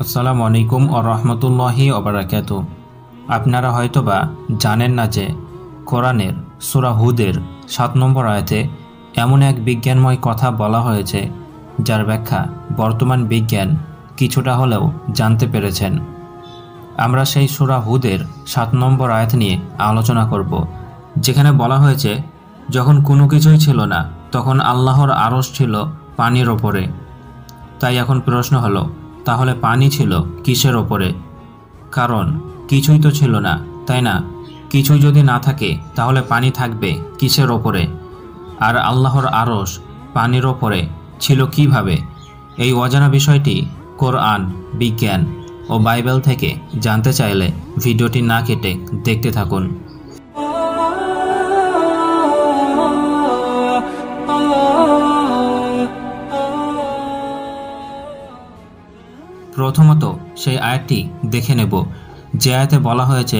আসসালামু আলাইকুম ওয়া রাহমাতুল্লাহি ওয়া বারাকাতুহু। আপনারা হয়তোবা জানেন না যে কোরআনের সূরা হুদের ৭ নম্বর আয়াতে এমন এক বিজ্ঞানময় কথা বলা হয়েছে যার ব্যাখ্যা বর্তমান বিজ্ঞান কিছুটা হলেও জানতে পেরেছেন। আমরা সেই সূরা হুদের ৭ নম্বর আয়াত নিয়ে আলোচনা করব, যেখানে বলা হয়েছে যখন কোনো কিছুই ছিল না তখন আল্লাহর আরশ ছিল পানির ওপরে। তাই এখন প্রশ্ন হলো, তাহলে পানি ছিল কিসের ওপরে? কারণ কিছুই তো ছিল না, তাই না? কিছুই যদি না থাকে তাহলে পানি থাকবে কিসের ওপরে? আর আল্লাহর আরশ পানির ওপরে ছিল কিভাবে? এই অজানা বিষয়টি কোরআন, বিজ্ঞান ও বাইবেল থেকে জানতে চাইলে ভিডিওটি না কেটে দেখতে থাকুন। প্রথমত সেই আয়াতটি দেখে নেব, যে আয়াতে বলা হয়েছে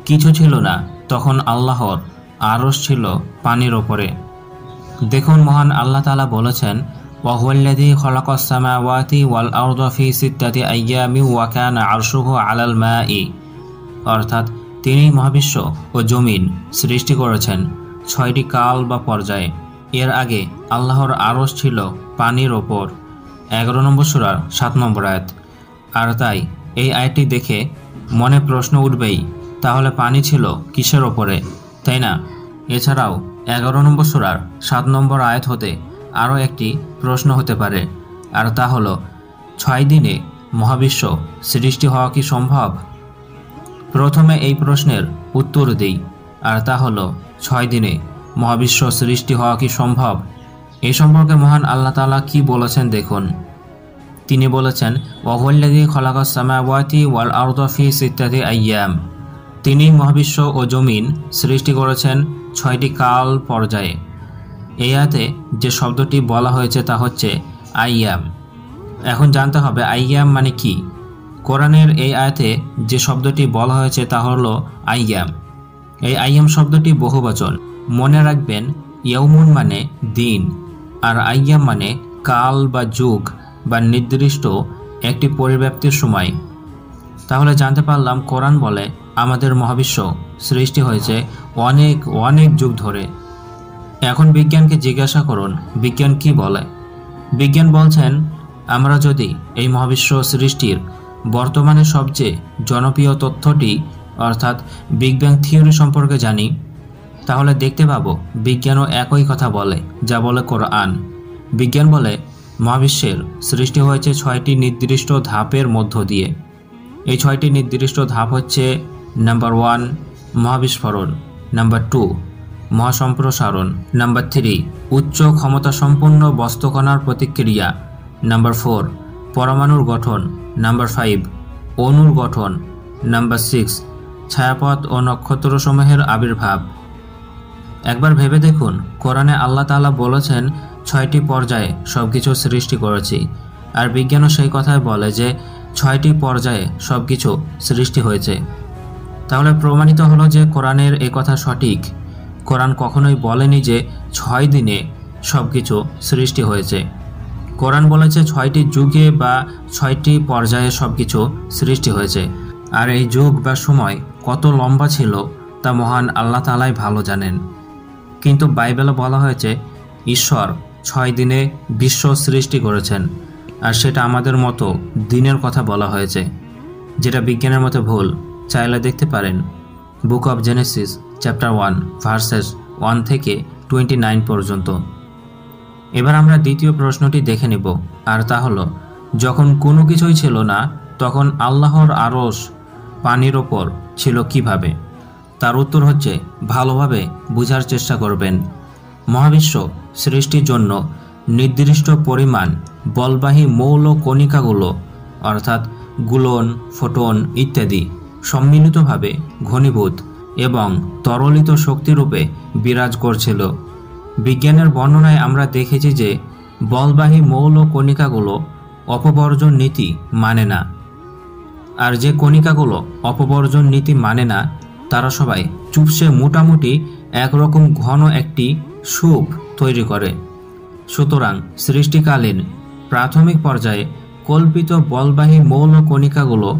কিছু ছিল না তখন আল্লাহর আরশ ছিল পানির ওপরে। দেখুন, মহান আল্লাহ তাআলা বলেছেন, ওয়া হুয়াল্লাযী খালাকাস সামাওয়াতি ওয়াল আরদা ফি সিত্তাতি আইয়ামিন ওয়া কানা আরশুহু আলাল মাই। অর্থাৎ তিনি মহাবিশ্ব ও জমিন সৃষ্টি করেছেন ৬টি কাল বা পর্যায়ে। এর আগে আল্লাহর আরশ ছিল পানির ওপর। ১১ নম্বর সূরার ৭ নম্বর আয়াত। আর তাই এই আয়াতটি দেখে মনে প্রশ্ন উঠবেই, তাহলে পানি ছিল কিসের ওপরে, তাই না? এছাড়াও ১১ নম্বর সূরার ৭ নম্বর আয়াত হতে আরও একটি প্রশ্ন হতে পারে, আর তা হলো ৬ দিনে মহাবিশ্ব সৃষ্টি হওয়া কি সম্ভব? প্রথমে এই প্রশ্নের উত্তর দিই, আর তা হলো ৬ দিনে মহাবিশ্ব সৃষ্টি হওয়া কি সম্ভব? এই সম্পর্কে মহান আল্লাহ তাআলা কি বলেছেন দেখুন। তিনি বলেছেন, ওয়া হুয়াল্লাযী খালাকাস সামাওয়াতি ওয়াল আরদা ফি সিত্তাতি আইয়াম। তিনি মহাবিশ্ব ও জমিন সৃষ্টি করেছেন ৬টি কাল পর্যায়ে। এই আয়াতে যে শব্দটি বলা হয়েছে তা হচ্ছে আইয়াম। এখন জানতে হবে আইয়াম মানে কি। কোরআনের এই আয়াতে যে শব্দটি বলা হয়েছে তা হলো আইয়াম। এই আইয়াম শব্দটি বহুবচন। মনে রাখবেন, ইয়াউমুন মানে দিন, আর আইয়াম মানে কাল বা যুগ বা নির্দিষ্ট একটি পরিব্যাপ্তির সময়। তাহলে জানতে পারলাম কোরআন বলে আমাদের মহাবিশ্ব সৃষ্টি হয়েছে অনেক অনেক যুগ ধরে। এখন বিজ্ঞানকে জিজ্ঞাসা করুন, বিজ্ঞান কি বলে? বিজ্ঞান বলছেন, আমরা যদি এই মহাবিশ্ব সৃষ্টির বর্তমানে সবচেয়ে জনপ্রিয় তথ্যটি অর্থাৎ বিগ ব্যাং থিওরি সম্পর্কে জানি, তাহলে দেখতে পাবো বিজ্ঞানও একই কথা বলে যা বলে কোরআন। বিজ্ঞান বলে মহাবিশ্বের সৃষ্টি হয়েছে ৬টি নির্দিষ্ট ধাপের মধ্য দিয়ে। এই ৬টি নির্দিষ্ট ধাপ হচ্ছে, নাম্বার ১ মহাবিস্ফোরণ, নাম্বার ২ মহাসম্প্রসারণ, নাম্বার ৩ উচ্চ ক্ষমতাসম্পন্ন বস্তুকণার প্রতিক্রিয়া, নাম্বার ৪ পরমাণুর গঠন, নাম্বার ৫ অণুর গঠন, নাম্বার ৬ ছায়াপথ ও নক্ষত্রসমূহের আবির্ভাব। একবার ভেবে দেখুন, কোরআনে আল্লাহ তাআলা বলেছেন ৬টি পর্যায়ে সবকিছু সৃষ্টি করেছি, আর বিজ্ঞানও সেই কথাই বলে যে ৬টি পর্যায়ে সবকিছু সৃষ্টি হয়েছে। তাহলে প্রমাণিত হলো যে কোরআনের এই কথা সঠিক। কোরআন কখনোই বলেনি যে ৬ দিনে সবকিছু সৃষ্টি হয়েছে। কোরআন বলেছে ৬টি যুগে বা ৬টি পর্যায়ে সবকিছু সৃষ্টি হয়েছে। আর এই যুগ বা সময় কত লম্বা ছিল তা মহান আল্লাহ তাআলাই ভালো জানেন। কিন্তু বাইবেলে বলা হয়েছে ঈশ্বর ৬ দিনে বিশ্ব সৃষ্টি করেছেন, আর সেটা আমাদের মতো দিনের কথা বলা হয়েছে, যেটা বিজ্ঞানের মতো ভুল। চাইলে দেখতে পারেন বুক অব জেনেসিস চ্যাপ্টার 1 ভার্সেস 1 থেকে 29 পর্যন্ত। এবার আমরা দ্বিতীয় প্রশ্নটি দেখে নেব, আর তা হলো যখন কোনো কিছুই ছিল না তখন আল্লাহর আরশ পানির ওপর ছিল কিভাবে? তার উত্তর হচ্ছে, ভালোভাবে বোঝার চেষ্টা করবেন। মহাবিশ্ব সৃষ্টির জন্য নির্দিষ্ট পরিমাণ বলবাহী মৌল কণিকাগুলো অর্থাৎ গুলন, ফোটন ইত্যাদি সম্মিলিতভাবে ঘনীভূত এবং তরলিত শক্তিরূপে বিরাজ করছিল। বিজ্ঞানের বর্ণনায় আমরা দেখেছি যে বলবাহী মৌল কণিকাগুলো অপবর্জন নীতি মানে না, আর যে কণিকাগুলো অপবর্জন নীতি মানে না তারা সবাই চুপসে মোটামুটি একরকম ঘন একটি স্যুপ তৈরি করে। সুতরাং সৃষ্টিকালীন প্রাথমিক পর্যায়ে কল্পিত বলবাহী মৌল কণিকাগুলো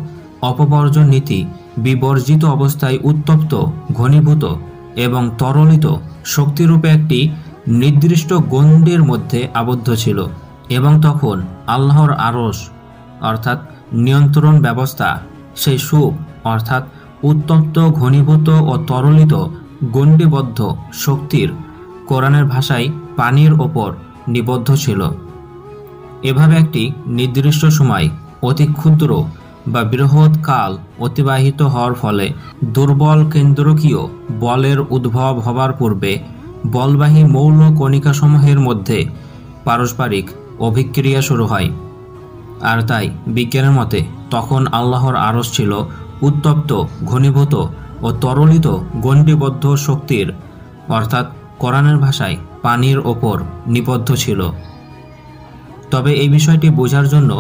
অপবর্জন নীতি বিবর্জিত অবস্থায় উত্তপ্ত, ঘনীভূত এবং তরলিত শক্তিরূপে একটি নির্দিষ্ট গণ্ডির মধ্যে আবদ্ধ ছিল এবং তখন আল্লাহর আরশ অর্থাৎ নিয়ন্ত্রণ ব্যবস্থা সেই সুখ অর্থাৎ উত্তপ্ত, ঘনীভূত ও তরলিত গণ্ডিবদ্ধ শক্তির কোরআনের ভাষায় পানির ওপর নিবদ্ধ ছিল। এভাবে একটি নির্দিষ্ট সময় অতি ক্ষুদ্র বা বৃহৎ কাল অতিবাহিত হওয়ার ফলে দুর্বল কেন্দ্রকীয় বলের উদ্ভব হবার পূর্বে বলবাহী মৌল কণিকাসমূহের মধ্যে পারস্পরিক অভিক্রিয়া শুরু হয়। আর তাই বিজ্ঞানের মতে তখন আল্লাহর আরশ ছিল উত্তপ্ত, ঘনীভূত ও তরলিত গণ্ডিবদ্ধ শক্তির অর্থাৎ কোরআনের ভাষায় পানির ওপর নিবদ্ধ ছিল। তবে এই বিষয়টি বোঝার জন্য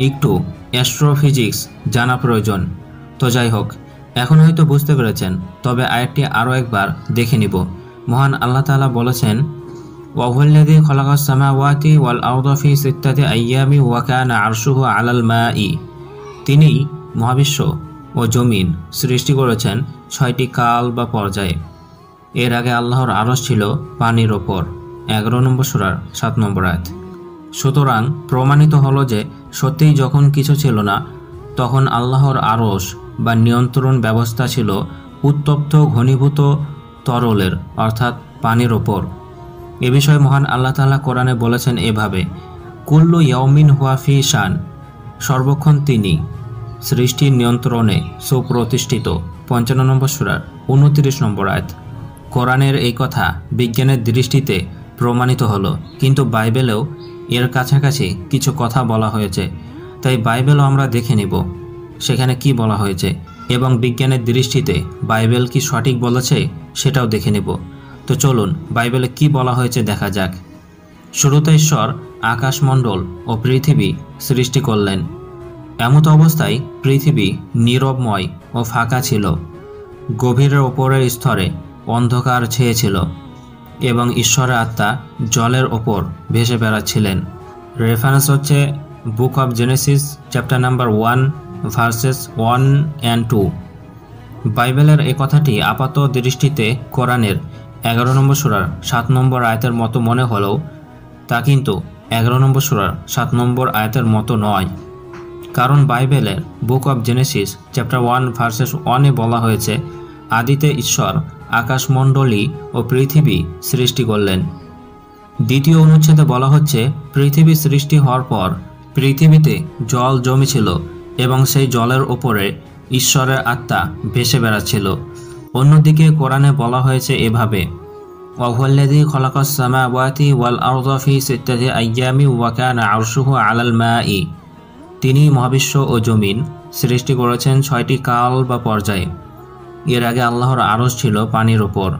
একটু অ্যাস্ট্রোফিজিক্স জানা প্রয়োজন। তো যাই হোক, এখন হয়তো বুঝতে পেরেছেন, তবে আয়াতটি আরও একবার দেখে নিব। মহান আল্লাহ তাআলা বলেছেন, ওয়াহুল্লাযী খালাকাস সামাওয়াতি ওয়াল আরদা ফি সিত্তাতি আইয়ামি ওয়া কানা আরশুহু আলাল মাই। তিনি মহাবিশ্ব ও জমিন সৃষ্টি করেছেন 6টি কাল বা পর্যায়ে। এর আগে আল্লাহর আরশ ছিল পানির ওপর। 11 নম্বর সূরার 7 নম্বর আয়াত। সুতরাং প্রমাণিত হলো যে সত্যিই যখন কিছু ছিল না, তখন আল্লাহর আরশ বা নিয়ন্ত্রণ ব্যবস্থা ছিল উত্তপ্ত, ঘনীভূত তরলের অর্থাৎ পানির ওপর। এ বিষয়ে মহান আল্লাহ তাআলা কোরআনে বলেছেন এভাবে, কুল্লু ইয়াউমিন হুয়া ফি শান। সর্বক্ষণ তিনি সৃষ্টির নিয়ন্ত্রণে সুপ্রতিষ্ঠিত। 55 নম্বর সূরার 29 নম্বর আয়াত। কোরআনের এই কথা বিজ্ঞানের দৃষ্টিতে প্রমাণিত হলো, কিন্তু বাইবেলেও এর কাছাকাছি কিছু কথা বলা হয়েছে। তাই বাইবেলও আমরা দেখে নেব সেখানে কি বলা হয়েছে এবং বিজ্ঞানের দৃষ্টিতে বাইবেল কি সঠিক বলেছে সেটাও দেখে নেব। তো চলুন বাইবেলে কি বলা হয়েছে দেখা যাক। শুরুতে ঈশ্বর আকাশমণ্ডল ও পৃথিবী সৃষ্টি করলেন। এমত অবস্থায় পৃথিবী নীরবময় ও ফাঁকা ছিল। গভীরের ওপরের স্তরে অন্ধকার ছেয়েছিল এবং ঈশ্বরের আত্মা জলের ওপর ভেসে বেড়াচ্ছিলেন। রেফারেন্স হচ্ছে বুক of Genesis chapter number 1 versus 1 and 2। বাইবেলের এই কথাটি আপাত দৃষ্টিতে কোরআনের 11 নম্বর সূরার 7 নম্বর আয়াতের মতো মনে হলেও তা কিন্তু 11 নম্বর সূরার 7 নম্বর আয়াতের মতো নয়। কারণ বাইবেলের book of Genesis chapter 1 verses 1-এ বলা হয়েছে, আদিতে ঈশ্বর আকাশমণ্ডলী ও পৃথিবী সৃষ্টি করলেন। দ্বিতীয় অনুচ্ছেদে বলা হচ্ছে, পৃথিবী সৃষ্টি হওয়ার পর পৃথিবীতে জল জমেছিল এবং সেই জলের ওপরে ঈশ্বরের আত্মা ভেসে বেড়াচ্ছিল। অন্যদিকে কোরআনে বলা হয়েছে এভাবে, ওয়াহুল্লাযী খালাকাস সামাওয়াতি ওয়াল আরদা ফি সিত্তাতি আইয়ামি ওয়া কানা আরশুহু আলাল মাই। তিনি মহাবিশ্ব ও জমিন সৃষ্টি করেছেন 6টি কাল বা পর্যায়ে। এর আগে আল্লাহর আরশ ছিল পানির ওপর।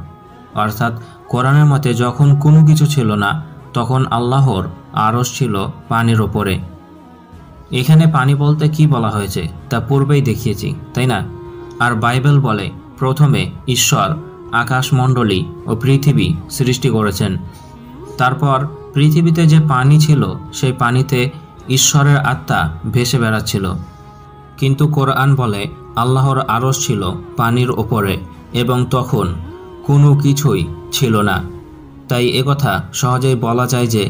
অর্থাৎ কোরআনের মতে যখন কোনো কিছু ছিল না, তখন আল্লাহর আরশ ছিল পানির ওপরে। এখানে পানি বলতে কি বলা হয়েছে তা পূর্বেই দেখিয়েছি, তাই না? আর বাইবেল বলে প্রথমে ঈশ্বর আকাশমণ্ডলী ও পৃথিবী সৃষ্টি করেছেন। তারপর পৃথিবীতে যে পানি ছিল সেই পানিতে ঈশ্বরের আত্মা ভেসে বেড়াচ্ছিল। কিন্তু কোরআন বলে আল্লাহর আরশ ছিল পানির ওপরে এবং তখন কোনো কিছুই ছিল না। তাই একথা সহজেই বলা যায় যে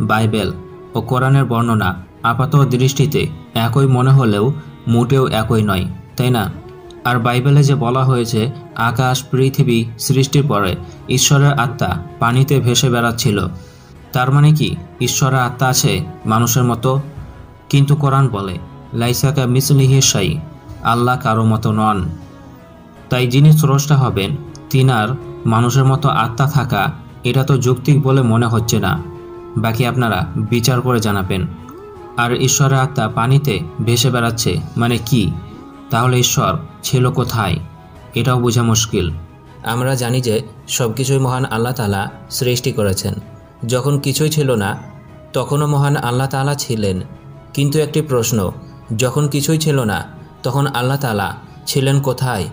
বাইবেল ও কোরআনের বর্ণনা আপাত দৃষ্টিতে একই মনে হলেও মোটেও একই নয়, তাই না? আর বাইবেলে যে বলা হয়েছে আকাশ পৃথিবী সৃষ্টির পরে ঈশ্বরের আত্মা পানিতে ভেসে বেড়াচ্ছিল, তার মানে কি ঈশ্বরের আত্মা আছে মানুষের মতো? কিন্তু কোরআন বলে লাইসা কামিসলিহি শাই, আল্লাহ কারো মতো নন। তাই যিনি স্রষ্টা হবেন তিনার মানুষের মতো আত্মা থাকা এটা তো যৌক্তিক বলে মনে হচ্ছে না। বাকি আপনারা বিচার করে জানাবেন। আর ঈশ্বরের আত্মা পানিতে ভেসে বেড়াচ্ছে মানে কি? তাহলে ঈশ্বর ছিল কোথায়? এটাও বোঝা মুশকিল। আমরা জানি যে সব কিছুই মহান আল্লাহ তাআলা সৃষ্টি করেছেন। যখন কিছুই ছিল না তখনও মহান আল্লাহ তাআলা ছিলেন। কিন্তু একটি প্রশ্ন, যখন কিছুই ছিল না তখন আল্লাহ তাআলা ছিলেন কোথায়?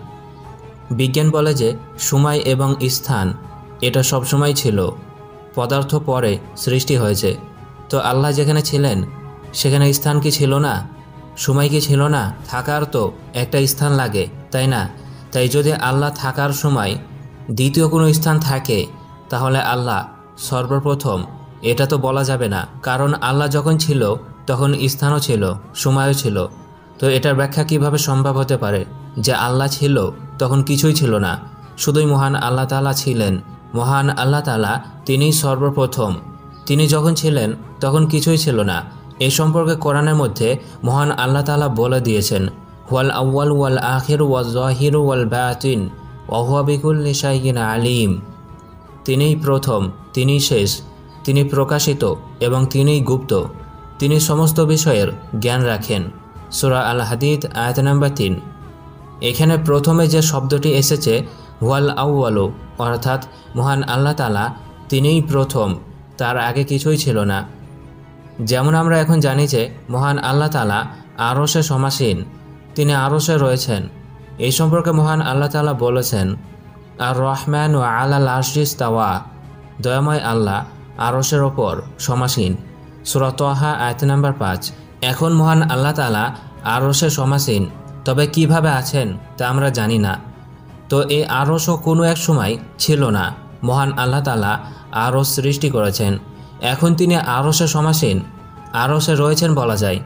বিজ্ঞান বলে যে সময় এবং স্থান এটা সবসময় ছিল, পদার্থ পরে সৃষ্টি হয়েছে। তো আল্লাহ যেখানে ছিলেন সেখানে স্থান কি ছিল না, সময় কি ছিল না? থাকার তো একটা স্থান লাগে, তাই না? তাই যদি আল্লাহ থাকার সময় দ্বিতীয় কোনো স্থান থাকে, তাহলে আল্লাহ সর্বপ্রথম এটা তো বলা যাবে না, কারণ আল্লাহ যখন ছিল তখন স্থানও ছিল, সময়ও ছিল। তো এটার ব্যাখ্যা কিভাবে সম্ভব হতে পারে যে আল্লাহ ছিল তখন কিছুই ছিল না, শুধুই মহান আল্লাহ তাআলা ছিলেন? মহান আল্লাহ তাআলা তিনিই সর্বপ্রথম। তিনি যখন ছিলেন তখন কিছুই ছিল না। এই সম্পর্কে কোরআনের মধ্যে মহান আল্লাহ তাআলা বলে দিয়েছেন, ওয়াল আউয়াল ওয়াল আখির ওয়াল যাহির ওয়াল বাতিন ওয়া হুয়া বিকুল্লি শাইইন আলিম। তিনিই প্রথম, তিনিই শেষ, তিনি প্রকাশিত এবং তিনিই গুপ্ত, তিনি সমস্ত বিষয়ের জ্ঞান রাখেন। সূরা আল হাদিদ আয়াত নাম্বার 3। এখানে প্রথমে যে শব্দটি এসেছে ওয়াল আউয়ালু, অর্থাৎ মহান আল্লাহ তাআলা তিনিই প্রথম, তার আগে কিছুই ছিল না। যেমন আমরা এখন জানি যে মহান আল্লাহ তাআলা আরশে সমাসীন, তিনি আরশে রয়েছেন। এই সম্পর্কে মহান আল্লাহ তাআলা বলেছেন, আর রহমান ও আলাল আরশি ইস্তাওয়া, দয়াময় আল্লাহ আরশের ওপর সমাসীন। সূরা তাহা আয়াত নাম্বার 5। এখন মহান আল্লাহ তাআলা আরশে সমাসীন, তবে কিভাবে আছেন তা আমরা জানি না। তো এই আরশও কোনো এক সময় ছিল না, মহান আল্লাহ তাআলা আরশ সৃষ্টি করেছেন। এখন তিনি আরশে সমাসীন, আরশে রয়েছেন বলা যায়।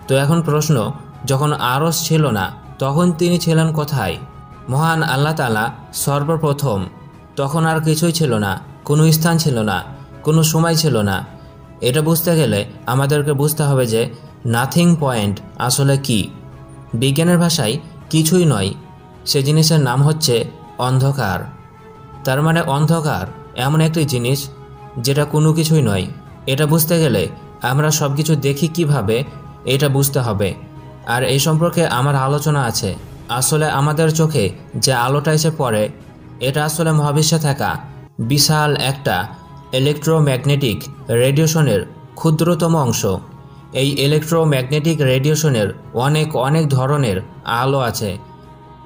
তো এখন প্রশ্ন, যখন আরশ ছিল না তখন তিনি ছিলেন কোথায়? মহান আল্লাহ তাআলা সর্বপ্রথম, তখন আর কিছুই ছিল না, কোনো স্থান ছিল না, কোনো সময় ছিল না। এটা বুঝতে গেলে আমাদেরকে বুঝতে হবে যে নাথিং পয়েন্ট আসলে কি। বিজ্ঞানের ভাষায় কিছুই নয়, সে জিনিসের নাম হচ্ছে অন্ধকার। তার মানে অন্ধকার এমন একটি জিনিস যেটা কোনো কিছুই নয়। এটা বুঝতে গেলে আমরা সব কিছু দেখি কিভাবে, এটা বুঝতে হবে। আর এই সম্পর্কে আমার আলোচনা আছে। আসলে আমাদের চোখে যে আলোটা এসে পড়ে, এটা আসলে মহাবিশ্বে থাকা বিশাল একটা ইলেকট্রোম্যাগনেটিক রেডিয়েশনের ক্ষুদ্রতম অংশ। এই ইলেকট্রোম্যাগনেটিক রেডিয়েশনের অনেক অনেক ধরনের আলো আছে।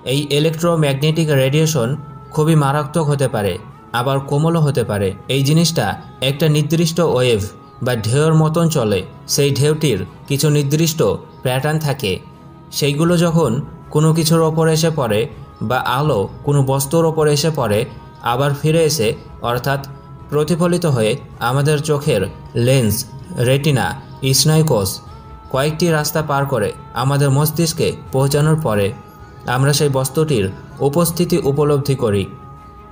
এই ইলেকট্রোম্যাগনেটিক রেডিয়েশন খুবই মারাত্মক হতে পারে, আবার কোমলও হতে পারে। এই জিনিসটা একটা নির্দিষ্ট ওয়েভ বা ঢেউর মতন চলে। সেই ঢেউটির কিছু নির্দিষ্ট প্যাটার্ন থাকে। সেইগুলো যখন কোনো কিছুর ওপর এসে পড়ে বা আলো কোনো বস্তুর ওপর এসে পড়ে, আবার ফিরে এসে অর্থাৎ প্রতিফলিত হয়ে আমাদের চোখের লেন্স, রেটিনা, স্নায়ুকোষ কয়েকটি রাস্তা পার করে আমাদের মস্তিষ্কে পৌঁছানোর পরে আমরা সেই বস্তুটির উপস্থিতি উপলব্ধি করি।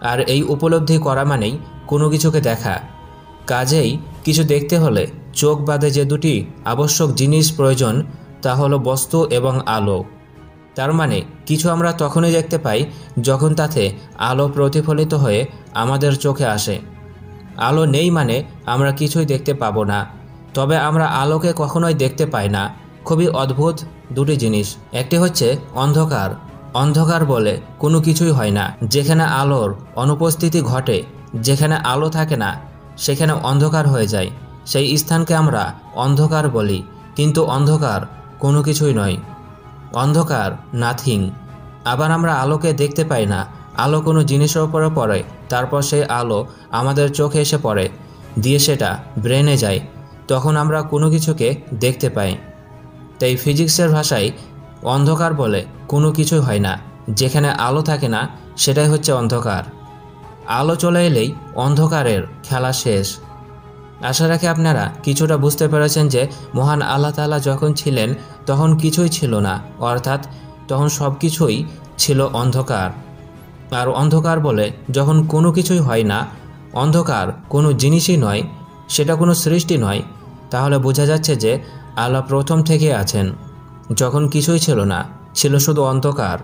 আর এই উপলব্ধি করা মানেই কোনো কিছুকে দেখা। কাজেই কিছু দেখতে হলে চোখ বাদে যে দুটি আবশ্যক জিনিস প্রয়োজন, তা হলো বস্তু এবং আলো। তার মানে কিছু আমরা তখনই দেখতে পাই যখন তাতে আলো প্রতিফলিত হয়ে আমাদের চোখে আসে। আলো নেই মানে আমরা কিছুই দেখতে পাবো না। তবে আমরা আলোকে কখনোই দেখতে পাই না। খুবই অদ্ভুত দুটি জিনিস। একটি হচ্ছে অন্ধকার। অন্ধকার বলে কোনো কিছুই হয় না। যেখানে আলোর অনুপস্থিতি ঘটে, যেখানে আলো থাকে না, সেখানে অন্ধকার হয়ে যায়। সেই স্থানকে আমরা অন্ধকার বলি, কিন্তু অন্ধকার কোনো কিছুই নয়। অন্ধকার নাথিং। আবার আমরা আলোকে দেখতে পাই না। আলো কোনো জিনিসের উপরে পড়ে, তারপর সেই আলো আমাদের চোখে এসে পড়ে, দিয়ে সেটা ব্রেনে যায়, তখন আমরা কোনো কিছুকে দেখতে পাই। তাই ফিজিক্সের ভাষায় অন্ধকার বলে কোনো কিছুই হয় না। যেখানে আলো থাকে না সেটাই হচ্ছে অন্ধকার। আলো চলে এলেই অন্ধকারের খেলা শেষ। আশা রাখি আপনারা কিছুটা বুঝতে পেরেছেন যে মহান আল্লাহ তাআলা যখন ছিলেন তখন কিছুই ছিল না, অর্থাৎ তখন সব কিছুই ছিল অন্ধকার। আর অন্ধকার বলে যখন কোনো কিছুই হয় না, অন্ধকার কোনো জিনিসই নয়, সেটা কোনো সৃষ্টি নয়, তাহলে বোঝা যাচ্ছে যে আল্লাহ প্রথম থেকে আছেন। যখন কিছুই ছিল না, ছিল শুধু অন্ধকার।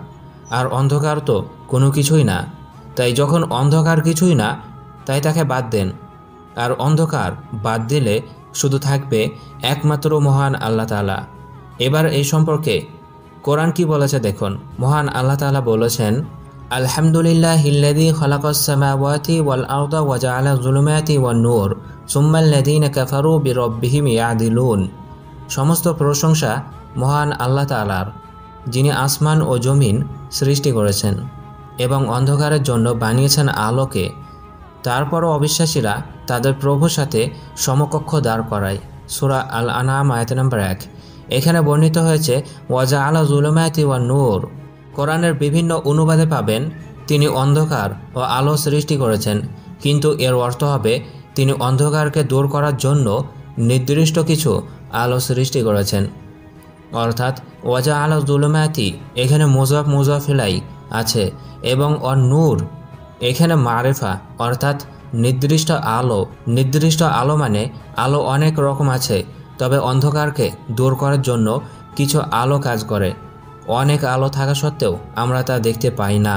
আর অন্ধকার তো কোনো কিছুই না। তাই যখন অন্ধকার কিছুই না, তাই তাকে বাদ দেন। আর অন্ধকার বাদ দিলে শুধু থাকবে একমাত্র মহান আল্লাহ তাআলা। এবার এই সম্পর্কে কোরআন কি বলেছে দেখুন। মহান আল্লাহ তাআলা বলেছেন, আলহামদুলিল্লাহিল্লাযী খালাকাস সামাওয়াতি ওয়াল আরদা ওয়া জাআলা যুলুমাতি ওয়ান নূর সুম্মাল্লাযীনা কাফারু বিরাব্বিহিম ইয়াদিলুন। সমস্ত প্রশংসা মহান আল্লাহ তাআলার, যিনি আসমান ও জমিন সৃষ্টি করেছেন এবং অন্ধকারের জন্য বানিয়েছেন আলোকে। তারপরও অবিশ্বাসীরা তাদের প্রভুর সাথে সমকক্ষ দাঁড় করায়। সূরা আল আনআম আয়াত নম্বর 1। এখানে বর্ণিত হয়েছে ওয়াজআলা যুলুমাতি ওয়ান নূর। কোরআনের বিভিন্ন অনুবাদে পাবেন তিনি অন্ধকার ও আলো সৃষ্টি করেছেন, কিন্তু এর অর্থ হবে তিনি অন্ধকারকে দূর করার জন্য নির্দিষ্ট কিছু আলো সৃষ্টি করেছেন। অর্থাৎ ওয়াজআলা যুলুমাতি এখানে মুযাফ মুযাফ ইলাইহি আছে এবং নূর এখানে মারিফা অর্থাৎ নির্দিষ্ট আলো মানে আলো অনেক রকম আছে, তবে অন্ধকারকে দূর করার জন্য কিছু আলো কাজ করে। অনেক আলো থাকা সত্ত্বেও আমরা তা দেখতে পাই না।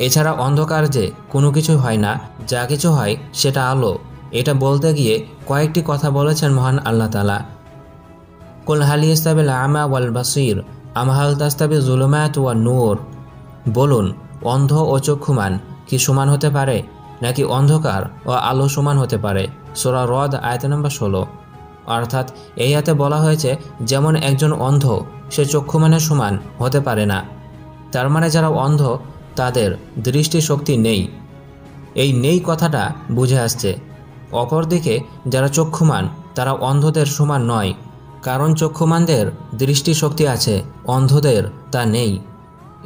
এছাড়া অন্ধকার যে কোনো কিছু হয় না, যা কিছু হয় সেটা আলো। এটা বলতে গিয়ে কয়েকটি কথা বলেছেন মহান আল্লাহ তাআলা। কুল হাল ইয়াস্তাবিল আমা ওয়াল বাসীর আম হাল তাস্তাবি যুলুমাত ওয়ান নূর। বলুন, অন্ধ ও চক্ষুমান কি সমান হতে পারে, নাকি অন্ধকার ও আলো সমান হতে পারে? সূরা রদ আয়াত নম্বর 16। অর্থাৎ এই আয়াতে বলা হয়েছে যেমন একজন অন্ধ সে চক্ষুমানের সমান হতে পারে না, তার মানে যারা অন্ধ তাদের দৃষ্টিশক্তি নেই। এই নেই কথাটা বুঝে আসছে। অপরদিকে যারা চক্ষুমান তারা অন্ধদের সমান নয়, কারণ চক্ষুমানদের দৃষ্টিশক্তি আছে, অন্ধদের তা নেই।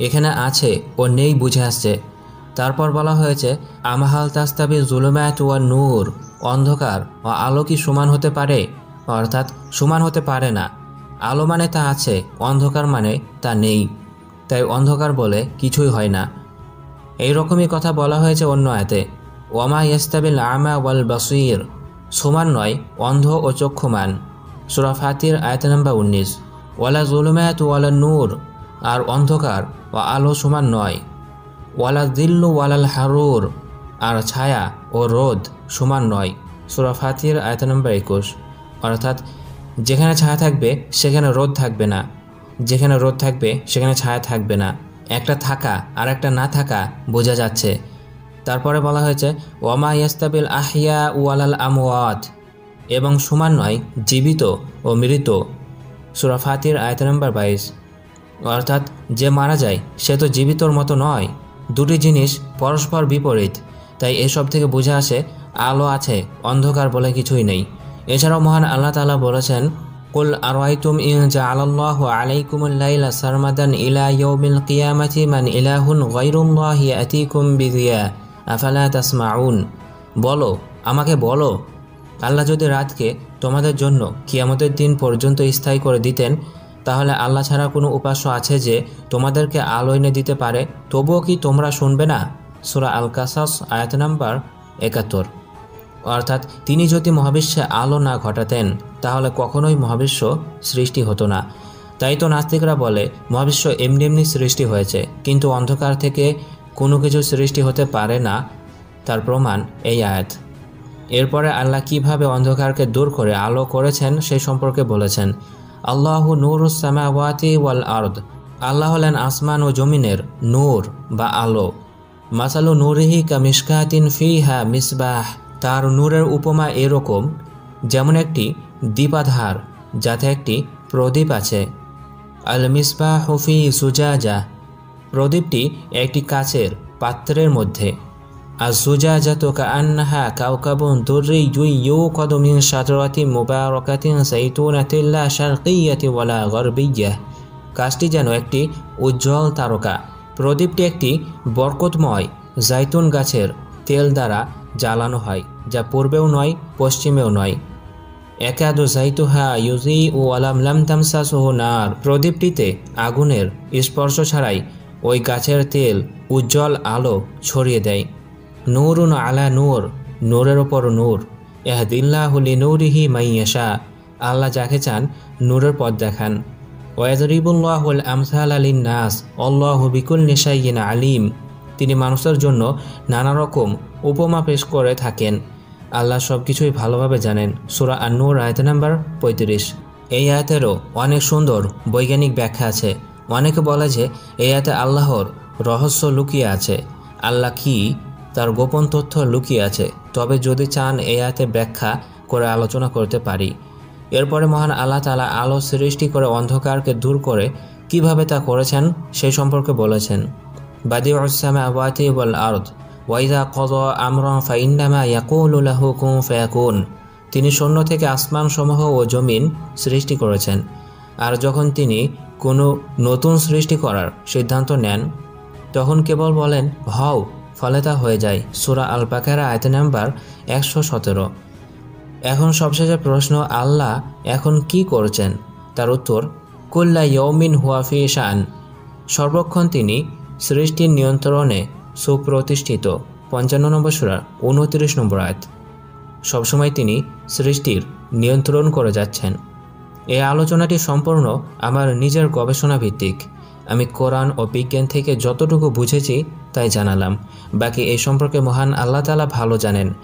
এখানে আছে ও নেই বুঝে আসছে। তারপর বলা হয়েছে আমাহাল তাস্তাবি যুলুমাত ওয়ান নূর, অন্ধকার ও আলো কি সমান হতে পারে? অর্থাৎ সমান হতে পারে না। আলো মানে তা আছে, অন্ধকার মানে তা নেই, তাই অন্ধকার বলে কিছুই হয় না। এই রকমই কথা বলা হয়েছে অন্য আয়াতে, ওয়ামা ইয়াস্তাবিল আমা ওয়াল বাসীর, সমান নয় অন্ধ ও চক্ষুমান। সূরা ফাতির আয়াত নম্বর 19। ওয়ালা যুলুমাত ওয়ালা নূর, আর অন্ধকার ও আলো সমান নয়। ওয়ালা যিল্লু ওয়ালাল হারুর, আর ছায়া ও রোদ সমান নয়। সূরা ফাতির আয়াত নম্বর 21। অর্থাৎ যেখানে ছায়া থাকবে সেখানে রোদ থাকবে না, যেখানে রোদ থাকবে সেখানে ছায়া থাকবে না। একটা থাকা আর একটা না থাকা বোঝা যাচ্ছে। তারপরে বলা হয়েছে ওয়ামা ইয়াস্তাবিল আহিয়া ওয়ালাল আমওয়াত, এবং সমান নয় জীবিত ও মৃত। সূরা ফাতির আয়াত নম্বর 22। অর্থাৎ যে মারা যায় সে তো জীবিতর মতো নয়। দুটি জিনিস পরস্পর বিপরীত, তাই এসব থেকে বোঝা আসে আলো আছে, অন্ধকার বলে কিছুই নেই। এছাড়াও মহান আল্লাহ তাআলা বলেছেন কুল আরাইতুম ইন জাআলাল্লাহু আলাইকুমুল লাইলা সারমাদান ইলা ইয়াউমিল কিয়ামাতি মান ইলাহুন গায়রুল্লাহি আতিকুম বিদিয়া আফালা তাসমাউন। বলো, আমাকে বলো, আল্লাহ যদি রাতকে তোমাদের জন্য কিয়ামতের দিন পর্যন্ত স্থায়ী করে দিতেন, তাহলে আল্লাহ ছাড়া কোনো উপাস্য আছে যে তোমাদেরকে আলো এনে দিতে পারে, তবুও কি তোমরা শুনবে না? সূরা আল কাসাস আয়াত নাম্বার 71। অর্থাৎ তিনি যদি মহাবিশ্বে আলো না ঘটাতেন তাহলে কখনোই মহাবিশ্ব সৃষ্টি হতো না। তাই তো নাস্তিকরা বলে মহাবিশ্ব এমনি এমনি সৃষ্টি হয়েছে, কিন্তু অন্ধকার থেকে কোনো কিছু সৃষ্টি হতে পারে না। তার প্রমাণ এই আয়াত। এরপরে আল্লাহ কিভাবে অন্ধকারকে দূর করে আলো করেছেন সেই সম্পর্কে বলেছেন, আল্লাহু নূরুস সামাওয়াতি ওয়াল আরদ, আল্লাহ হলেন আসমান ও জমিনের নূর বা আলো। মাসালু নূরিহি কামিশকাতিন ফিহা মিসবাহ, তার নূরের উপমা এরকম যেমন একটি দীপাধার যাতে একটি প্রদীপ আছে। আল মিসবাহু ফি সুজাজা, প্রদীপটি একটি কাচের পাত্রের মধ্যে। আর সুজাজাতু কাআন্নাহা কাওকাবুন দুররিয়্যুন ইউকাদু মিন শাজারাতিন মুবারাকাতিন যাইতুনাতিন লা শারকিয়্যাতিন ওয়ালা গারবিয়্যাহ, কাজটি যেন একটি উজ্জ্বল তারকা। প্রদীপটি একটি বরকতময় জাইতুন গাছের তেল দ্বারা জ্বালানো হয়, যা পূর্বেও নয় পশ্চিমেও নয়। একাদু যাইতুহা ইউযিউ ওয়ালাম লাম তামসাসহু নার, প্রদীপটিতে আগুনের স্পর্শ ছাড়াই ওই গাছের তেল উজ্জ্বল আলো ছড়িয়ে দেয়। নূরুন আলা নূর, নূরের ওপর নূর। ইয়াহদিল্লাহু লিনূরিহি মাইয়াশা, আল্লাহ যাকে চান নূরের পথ দেখান। ওয়াযরিবুল্লাহুল আমসালা লিন-নাস আল্লাহু বিকুল্লি শাইইন আলিম, তিনি মানুষের জন্য নানা রকম উপমা পেশ করে থাকেন। আল্লাহ সব কিছুই ভালোভাবে জানেন। সূরা আন-নূর আয়াত নাম্বার 35। এই আয়াতেরও অনেক সুন্দর বৈজ্ঞানিক ব্যাখ্যা আছে। অনেকে বলে যে এই আয়াতে আল্লাহর রহস্য লুকিয়ে আছে। আল্লাহ কি তার গোপন তথ্য লুকিয়ে আছে, তবে যদি চান এই আয়াতে ব্যাখ্যা করে আলোচনা করতে পারি। এরপরে মহান আল্লাহ তাআলা আলো সৃষ্টি করে অন্ধকারকে দূর করে কিভাবে তা করেছেন সেই সম্পর্কে বলেছেন, বাদিউস সামাওয়াতি ওয়াল আরদ ওয়া ইযা ক্বাযা আমরান ফাইন্নামা ইয়াকুলু লাহু কুন ফায়াকুন। তিনি শূন্য থেকে আসমানসমূহ ও জমিন সৃষ্টি করেছেন। আর যখন তিনি কোনো নতুন সৃষ্টি করার সিদ্ধান্ত নেন তখন কেবল বলেন হও, ফলে তা হয়ে যায়। সূরা আল বাকারা আয়াত নাম্বার 117। এখন সবশেষে প্রশ্ন, আল্লাহ এখন কি করছেন? তার উত্তর, কুল্লা ইয়ৌমিন হুয়া ফি শান। সর্বক্ষণ তিনি সৃষ্টির নিয়ন্ত্রণে সুপ্রতিষ্ঠিত। 55 নম্বর সূরা 29 নম্বর আয়াত। সবসময় তিনি সৃষ্টির নিয়ন্ত্রণ করে যাচ্ছেন। এই আলোচনাটি সম্পূর্ণ আমার নিজের গবেষণা ভিত্তিক। আমি কোরআন ও বিজ্ঞান থেকে যতটুকু বুঝেছি তাই জানালাম। বাকি এই সম্পর্কে মহান আল্লাহ তাআলা ভালো জানেন।